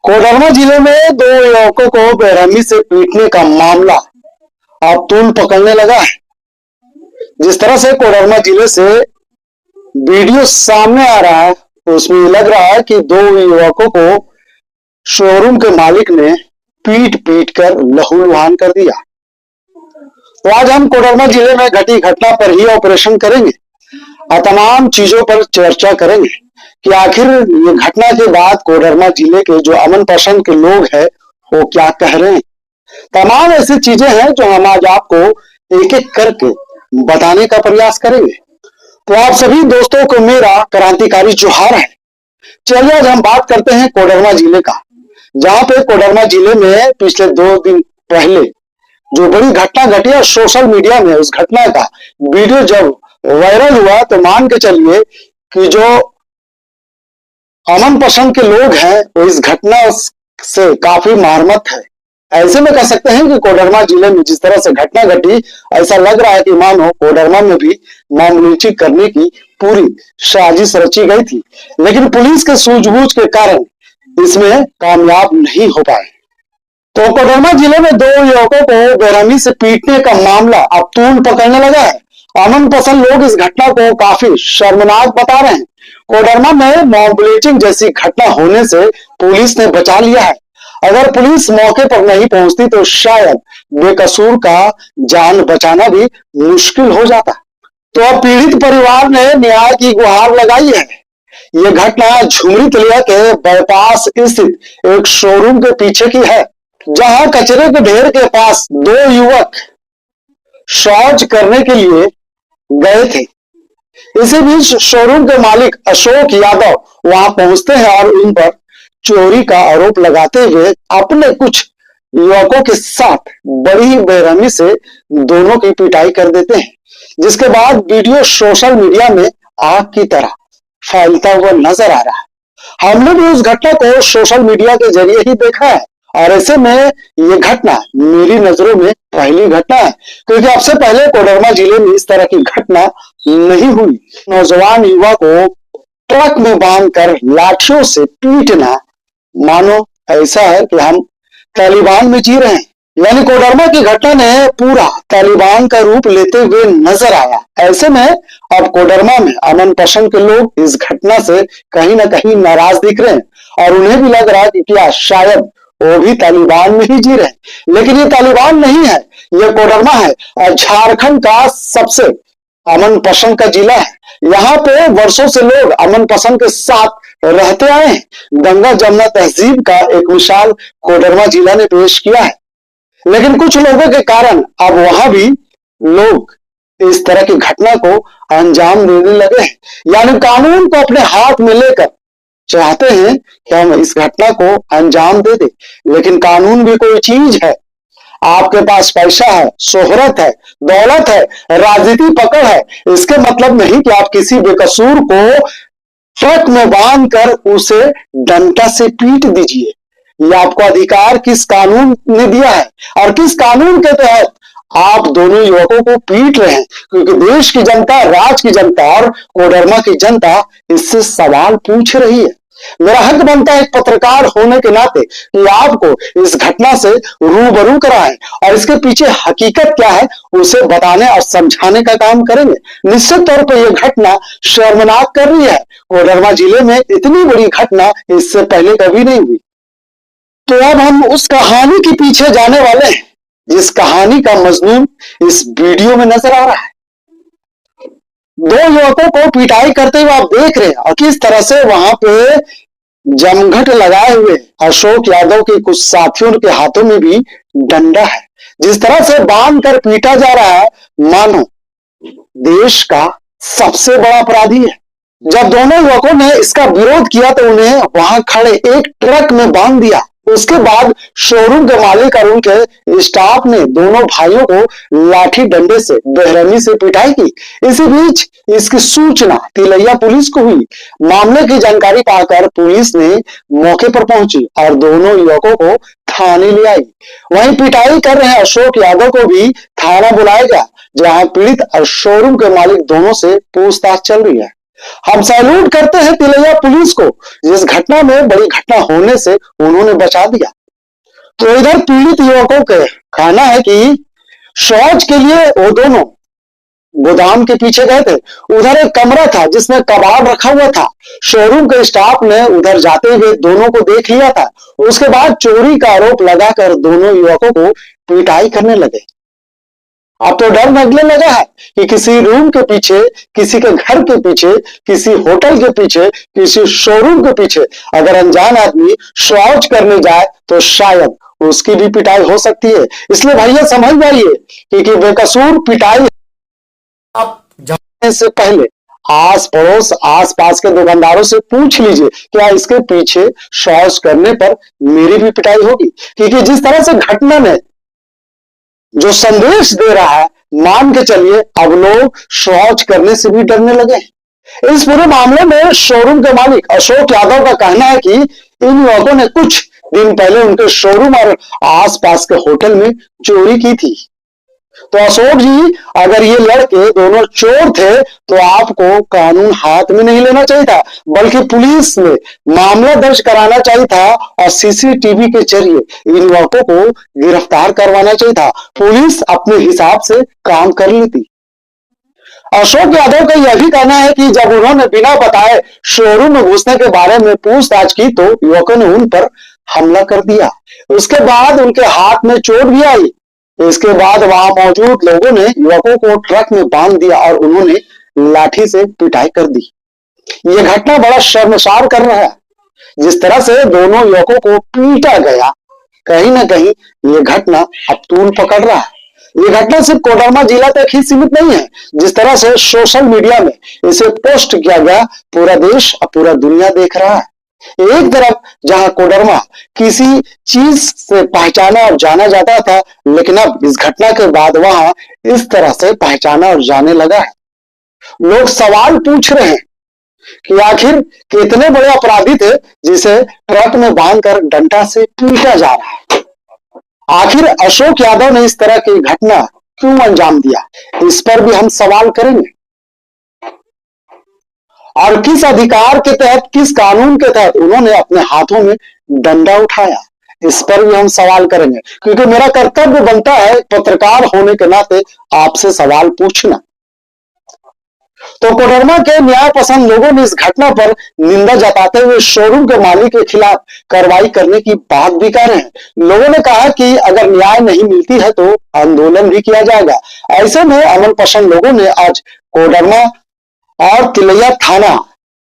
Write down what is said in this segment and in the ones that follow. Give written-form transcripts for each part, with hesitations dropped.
कोडरमा जिले में दो युवकों को बेरहमी से पीटने का मामला अब तूल पकड़ने लगा है। जिस तरह से कोडरमा जिले से वीडियो सामने आ रहा है, उसमें लग रहा है कि दो युवकों को शोरूम के मालिक ने पीट पीट कर लहूलुहान कर दिया। तो आज हम कोडरमा जिले में घटी घटना पर ही ऑपरेशन करेंगे और तमाम चीजों पर चर्चा करेंगे कि आखिर ये घटना के बाद कोडरमा जिले के जो अमन पसंद के लोग हैं वो क्या कह रहे हैं। तमाम ऐसी चीजें हैं जो हम आज आपको एक एक करके बताने का प्रयास करेंगे। तो आप सभी दोस्तों को मेरा क्रांतिकारी जोहार है। चलिए आज हम बात करते हैं कोडरमा जिले का, जहां पे कोडरमा जिले में पिछले 2 दिन पहले जो बड़ी घटना घटी और सोशल मीडिया में उस घटना का वीडियो जब वायरल हुआ तो मान के चलिए कि जो अमन पसंद के लोग हैं वो इस घटना से काफी मर्माहत है। ऐसे में कह सकते हैं कि कोडरमा जिले में जिस तरह से घटना घटी, ऐसा लग रहा है कि मानो कोडरमा में भी मामूली करने की पूरी साजिश रची गई थी, लेकिन पुलिस के सूझबूझ के कारण इसमें कामयाब नहीं हो पाए। तो कोडरमा जिले में दो युवकों को बेरहमी से पीटने का मामला अब तूल पकड़ने लगा है। अमन पसंद लोग इस घटना को काफी शर्मनाक बता रहे हैं। कोडरमा में मॉब लिंचिंग जैसी घटना होने से पुलिस ने बचा लिया है। अगर पुलिस मौके पर नहीं पहुंचती तो शायद बेकसूर का जान बचाना भी मुश्किल हो जाता। तो अब पीड़ित परिवार ने न्याय की गुहार लगाई है। यह घटना झुमरी तलिया के बाईपास स्थित एक शोरूम के पीछे की है, जहां कचरे के ढेर के पास दो युवक शौच करने के लिए गए थे। इसी बीच शोरूम के मालिक अशोक यादव वहां पहुंचते हैं और उन पर चोरी का आरोप लगाते हुए अपने कुछ युवकों के साथ बड़ी बेरहमी से दोनों की पिटाई कर देते हैं, जिसके बाद वीडियो सोशल मीडिया में आग की तरह फैलता हुआ नजर आ रहा है। हमने भी उस घटना को सोशल मीडिया के जरिए ही देखा है और ऐसे में ये घटना मेरी नजरों में पहली घटना है, क्योंकि अब से पहले कोडरमा जिले में इस तरह की घटना नहीं हुई। नौजवान युवा को ट्रक में बांधकर लाठियों से पीटना मानो ऐसा है कि हम तालिबान में जी रहे हैं। यानी कोडरमा की घटना ने पूरा तालिबान का रूप लेते हुए नजर आया। ऐसे में अब कोडरमा में अमन पसंद के लोग इस घटना से कहीं ना कहीं नाराज दिख रहे हैं और उन्हें भी लग रहा है कि क्या शायद वो भी तालिबान में ही जी रहे हैं। लेकिन ये तालिबान नहीं है, ये कोडरमा है और झारखंड का सबसे अमन पसंद का जिला है। यहाँ पे वर्षों से लोग अमन पसंद के साथ रहते आए हैं। गंगा जमुना तहजीब का एक मिसाल कोडरमा जिला ने पेश किया है, लेकिन कुछ लोगों के कारण अब वहां भी लोग इस तरह की घटना को अंजाम देने लगे हैं। यानी कानून को अपने हाथ में लेकर चाहते हैं कि हम इस घटना को अंजाम दे दें, लेकिन कानून भी कोई चीज है। आपके पास पैसा है, शोहरत है, दौलत है, राजनीति पकड़ है, इसके मतलब नहीं कि आप किसी बेकसूर को ट्रक में बांधकर उसे डंडा से पीट दीजिए। ये आपको अधिकार किस कानून ने दिया है और किस कानून के तहत आप दोनों युवकों को पीट रहे हैं? क्योंकि देश की जनता, राज्य की जनता और कोडरमा की जनता इससे सवाल पूछ रही है। मेरा हक बनता है एक पत्रकार होने के नाते कि आपको इस घटना से रूबरू कराएं और इसके पीछे हकीकत क्या है उसे बताने और समझाने का काम करेंगे। निश्चित तौर पर यह घटना शर्मनाक कर रही है। कोडरमा जिले में इतनी बड़ी घटना इससे पहले कभी नहीं हुई। तो अब हम उस कहानी के पीछे जाने वाले हैं जिस कहानी का मजमून इस वीडियो में नजर आ रहा है। दो युवकों को पिटाई करते हुए आप देख रहे हैं और किस तरह से वहां पे जमघट लगाए हुए अशोक यादव के कुछ साथियों के हाथों में भी डंडा है। जिस तरह से बांध कर पीटा जा रहा है मानो देश का सबसे बड़ा अपराधी है। जब दोनों युवकों ने इसका विरोध किया तो उन्हें वहां खड़े एक ट्रक में बांध दिया। उसके बाद शोरूम के मालिक और उनके स्टाफ ने दोनों भाइयों को लाठी डंडे से बेरहमी से पिटाई की। इसी बीच इसकी सूचना तिलैया पुलिस को हुई। मामले की जानकारी पाकर पुलिस ने मौके पर पहुंची और दोनों युवकों को थाने ले आई। वहीं पिटाई कर रहे अशोक यादव को भी थाना बुलाया गया, जहां पीड़ित और शोरूम के मालिक दोनों से पूछताछ चल रही है। हम सैल्यूट करते हैं तिलैया पुलिस को, जिस घटना में बड़ी घटना होने से उन्होंने बचा दिया। तो इधर पीड़ित युवकों के कहना है कि शौच के लिए वो दोनों गोदाम के पीछे गए थे। उधर एक कमरा था जिसमें कबाड़ रखा हुआ था। शोरूम के स्टाफ ने उधर जाते हुए दोनों को देख लिया था। उसके बाद चोरी का आरोप लगाकर दोनों युवकों को पिटाई करने लगे। अब तो डर लगने लगा है कि किसी रूम के पीछे, किसी के घर के पीछे, किसी होटल के पीछे, किसी शोरूम के पीछे अगर अनजान आदमी शौच करने जाए तो शायद उसकी भी पिटाई हो सकती है। इसलिए भैया समझ जाइए कि बेकसूर पिटाई आप जाने से पहले आस पड़ोस, आस पास के दुकानदारों से पूछ लीजिए क्या इसके पीछे शौच करने पर मेरी भी पिटाई होगी। क्योंकि जिस तरह से घटना ने जो संदेश दे रहा है, मान के चलिए अब लोग शौच करने से भी डरने लगे। इस पूरे मामले में शोरूम के मालिक अशोक यादव का कहना है कि इन युवकों ने कुछ दिन पहले उनके शोरूम और आसपास के होटल में चोरी की थी। तो अशोक जी, अगर ये लड़के दोनों चोर थे तो आपको कानून हाथ में नहीं लेना चाहिए था, बल्कि पुलिस में मामला दर्ज कराना चाहिए था और सीसीटीवी के जरिए इन युवकों को गिरफ्तार करवाना चाहिए था। पुलिस अपने हिसाब से काम कर लेती। अशोक यादव का यह भी कहना है कि जब उन्होंने बिना बताए शोरूम में घुसने के बारे में पूछताछ की तो युवकों ने उन पर हमला कर दिया। उसके बाद उनके हाथ में चोट भी आई। इसके बाद वहां मौजूद लोगों ने युवकों को ट्रक में बांध दिया और उन्होंने लाठी से पिटाई कर दी। यह घटना बड़ा शर्मसार कर रहा है। जिस तरह से दोनों युवकों को पीटा गया, कहीं ना कहीं यह घटना अब तूल पकड़ रहा है। यह घटना सिर्फ कोडरमा जिला तक ही सीमित नहीं है। जिस तरह से सोशल मीडिया में इसे पोस्ट किया गया, पूरा देश और पूरा दुनिया देख रहा है। एक तरफ जहां कोडरमा किसी चीज से पहचाना और जाना जाता था, लेकिन अब इस घटना के बाद वहां इस तरह से पहचाना और जाने लगा है। लोग सवाल पूछ रहे हैं कि आखिर कितने बड़े अपराधी थे जिसे ट्रक में बांधकर डंडा से पीटा जा रहा है। आखिर अशोक यादव ने इस तरह की घटना क्यों अंजाम दिया, इस पर भी हम सवाल करेंगे। और किस अधिकार के तहत, किस कानून के तहत उन्होंने अपने हाथों में डंडा उठाया, इस पर भी हम सवाल करेंगे। क्योंकि मेरा कर्तव्य बनता है पत्रकार होने के नाते आपसे सवाल पूछना। तो कोडरमा के न्याय पसंद लोगों ने इस घटना पर निंदा जताते हुए शोरूम के मालिक के खिलाफ कार्रवाई करने की बात भी कर रहे हैं। लोगों ने कहा कि अगर न्याय नहीं मिलती है तो आंदोलन भी किया जाएगा। ऐसे में अमन पसंद लोगों ने आज कोडरमा और तिलैया थाना,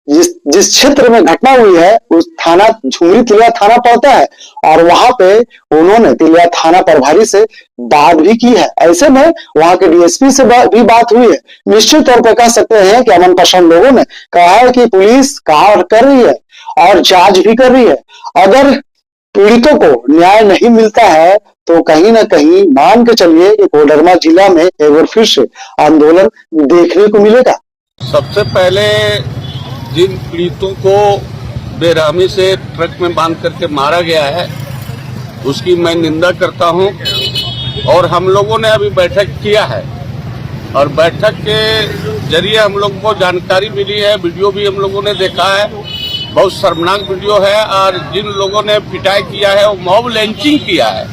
जिस क्षेत्र में घटना हुई है उस थाना झुमरी तिलैया थाना पड़ता है, और वहां पे उन्होंने तिलैया थाना प्रभारी से बात भी की है। ऐसे में वहां के डीएसपी से भी बात हुई है। निश्चित तौर पर कह सकते हैं कि अमन पसंद लोगों ने कहा है कि पुलिस कार्य कर रही है और जांच भी कर रही है। अगर पीड़ितों को न्याय नहीं मिलता है तो कहीं ना कहीं मान के चलिए कि कोडरमा जिला में एक बार फिर से आंदोलन देखने को मिलेगा। सबसे पहले जिन पीड़ितों को बेरहमी से ट्रक में बांध करके मारा गया है उसकी मैं निंदा करता हूं। और हम लोगों ने अभी बैठक किया है और बैठक के जरिए हम लोग को जानकारी मिली है, वीडियो भी हम लोगों ने देखा है। बहुत शर्मनाक वीडियो है और जिन लोगों ने पिटाई किया है वो मॉब लिंचिंग किया है।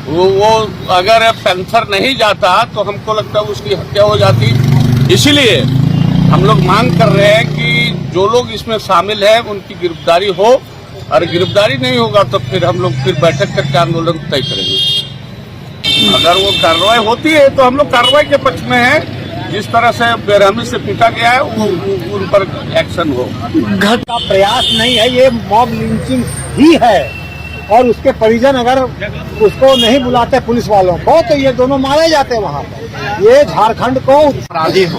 वो अगर सेंसर नहीं जाता तो हमको लगता है उसकी हत्या हो जाती। इसीलिए हम लोग मांग कर रहे हैं कि जो लोग इसमें शामिल हैं उनकी गिरफ्तारी हो, और गिरफ्तारी नहीं होगा तो फिर हम लोग फिर बैठक करके आंदोलन तय करेंगे। अगर वो कार्रवाई होती है तो हम लोग कार्रवाई के पक्ष में हैं। जिस तरह से बेरहमी से पीटा गया है वो उन पर एक्शन हो। घट का प्रयास नहीं है, ये मॉब लिंचिंग ही है। और उसके परिजन अगर उसको नहीं बुलाते पुलिस वालों को तो ये दोनों मारे जाते वहाँ पर। ये झारखंड को अपराधी हो।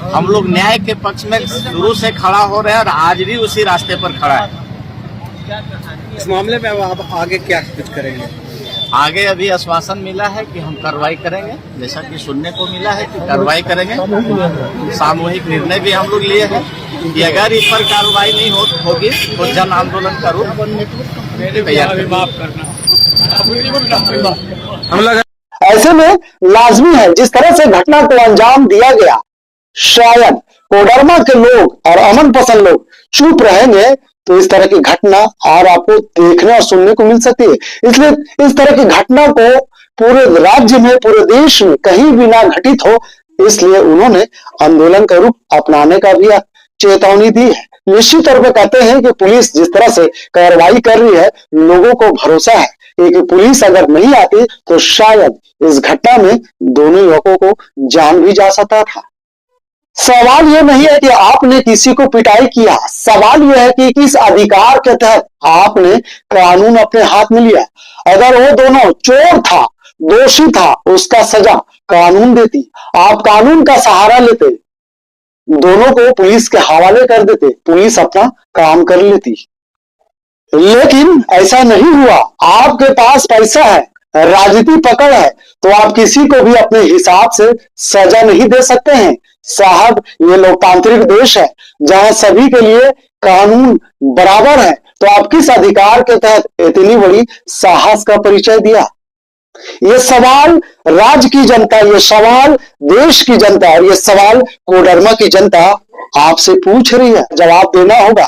हम लोग न्याय के पक्ष में शुरू से खड़ा हो रहे हैं और आज भी उसी रास्ते पर खड़ा है। इस मामले में आप आगे क्या कुछ करेंगे? आगे अभी आश्वासन मिला है कि हम कार्रवाई करेंगे, जैसा कि सुनने को मिला है कि कार्रवाई करेंगे। सामूहिक निर्णय भी हम लोग लिए हैं कि अगर इस पर कार्रवाई नहीं होगी तो जन आंदोलन का रूप तैयार करेंगे। ऐसे में लाजमी है जिस तरह से घटना को अंजाम दिया गया, शायद कोडरमा के लोग और अमन पसंद लोग चुप रहेंगे तो इस तरह की घटना और आपको देखने और सुनने को मिल सकती है। इसलिए इस तरह की घटना को पूरे राज्य में, पूरे देश में कहीं भी ना घटित हो, इसलिए उन्होंने आंदोलन का रूप अपनाने का भी चेतावनी दी है। निश्चित तौर पर कहते हैं कि पुलिस जिस तरह से कार्रवाई कर रही है, लोगों को भरोसा है कि पुलिस अगर नहीं आती तो शायद इस घटना में दोनों युवकों को जान भी जा सकता था। सवाल यह नहीं है कि आपने किसी को पिटाई किया, सवाल यह है कि किस अधिकार के तहत आपने कानून अपने हाथ में लिया। अगर वो दोनों चोर था, दोषी था, उसका सजा कानून देती, आप कानून का सहारा लेते, दोनों को पुलिस के हवाले कर देते, पुलिस अपना काम कर लेती। लेकिन ऐसा नहीं हुआ। आपके पास पैसा है, राजनीति पकड़ है, तो आप किसी को भी अपने हिसाब से सजा नहीं दे सकते हैं। साहब, ये लोकतांत्रिक देश है जहां सभी के लिए कानून बराबर है, तो आप किस अधिकार के तहत इतनी बड़ी साहस का परिचय दिया? ये सवाल राज्य की जनता, ये सवाल देश की जनता और ये सवाल कोडरमा की जनता आपसे पूछ रही है, जवाब देना होगा।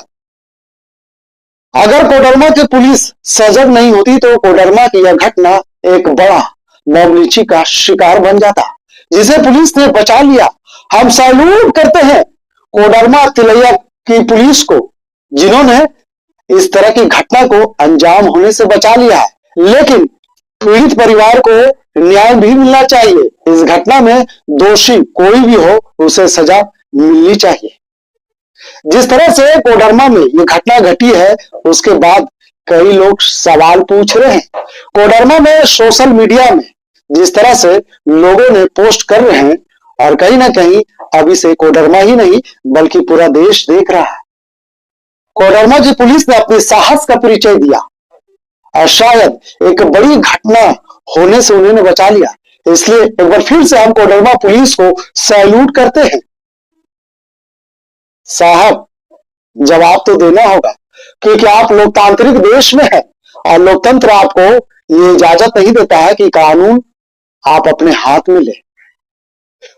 अगर कोडरमा की पुलिस सजग नहीं होती तो कोडरमा की यह घटना एक बड़ा मॉब लिंचिंग का शिकार बन जाता, जिसे पुलिस ने बचा लिया। हम सैल्यूट करते हैं कोडरमा तिलैया की पुलिस को, जिन्होंने इस तरह की घटना को अंजाम होने से बचा लिया है। लेकिन पीड़ित परिवार को न्याय भी मिलना चाहिए। इस घटना में दोषी कोई भी हो, उसे सजा मिलनी चाहिए। जिस तरह से कोडरमा में ये घटना घटी है, उसके बाद कई लोग सवाल पूछ रहे हैं। कोडरमा में सोशल मीडिया में जिस तरह से लोगों ने पोस्ट कर रहे हैं, और कहीं ना कहीं अभी से कोडरमा ही नहीं बल्कि पूरा देश देख रहा है। कोडरमा की पुलिस ने अपने साहस का परिचय दिया और शायद एक बड़ी घटना होने से उन्होंने बचा लिया। इसलिए एक बार फिर से हम कोडरमा पुलिस को सैल्यूट करते हैं। साहब, जवाब तो देना होगा, क्योंकि आप लोकतांत्रिक देश में हैं और लोकतंत्र आपको ये इजाजत नहीं देता है कि कानून आप अपने हाथ में ले।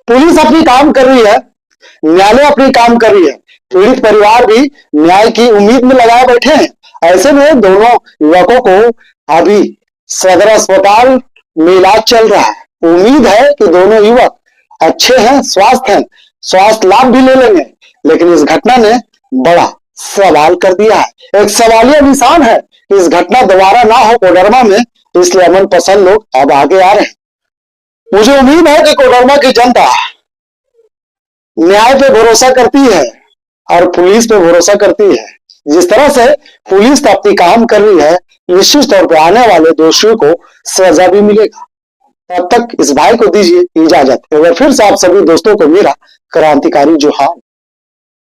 पुलिस अपनी काम कर रही है, न्यायालय अपनी काम कर रही है, पीड़ित परिवार भी न्याय की उम्मीद में लगाए बैठे हैं। ऐसे में दोनों युवकों को अभी सदर अस्पताल में इलाज चल रहा है। उम्मीद है कि दोनों युवक अच्छे हैं, स्वस्थ हैं, स्वास्थ्य लाभ भी ले लेंगे। लेकिन इस घटना ने बड़ा सवाल कर दिया है, एक सवालिया निशान है कि इस घटना दोबारा ना हो कोडरमा में। इसलिए अमन पसंद लोग अब आगे आ रहे हैं। मुझे उम्मीद है कि कोडरमा की जनता न्याय पे भरोसा करती है और पुलिस पे भरोसा करती है। जिस तरह से पुलिस तो अपनी काम कर रही है, निश्चित तौर पर आने वाले दोषियों को सजा भी मिलेगा। तब तक इस भाई को दीजिए इजाजत। एक बार फिर से आप सभी दोस्तों को मेरा क्रांतिकारी जोहार।